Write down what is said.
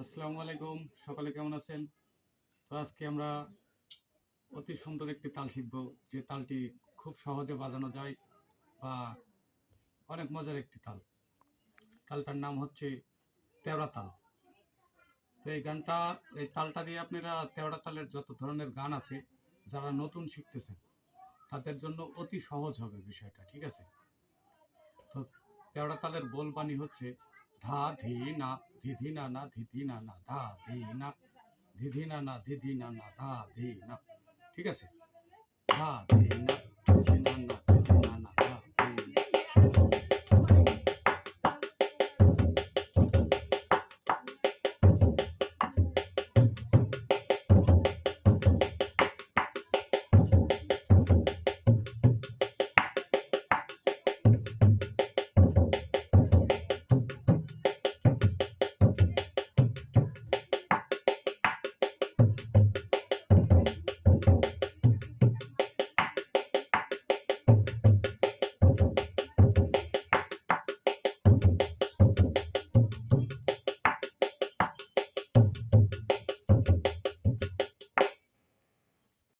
আসসালামু আলাইকুম, সকলে কেমন আছেন? তো আজকে আমরা অতি সুন্দর একটি তাল শিখব, যে তালটি খুব সহজে বাজানো যায় বা অনেক মজার একটি তাল। তালটার নাম হচ্ছে তেওড়া তাল। তো এই তালটা দিয়ে আপনারা তেওড়া তালের যত ধরনের গান আছে, যারা নতুন শিখতেছেন তাদের জন্য অতি সহজ হবে বিষয়টা, ঠিক আছে? তো তেওড়া তালের বোল বাণী হচ্ছে ধা ধি না ধিধি না না ধিধি না না ধা ধি না ধিধি না না ধিধি না না ধা ধি না, ঠিক আছে? ধা ধি না ধিধি না না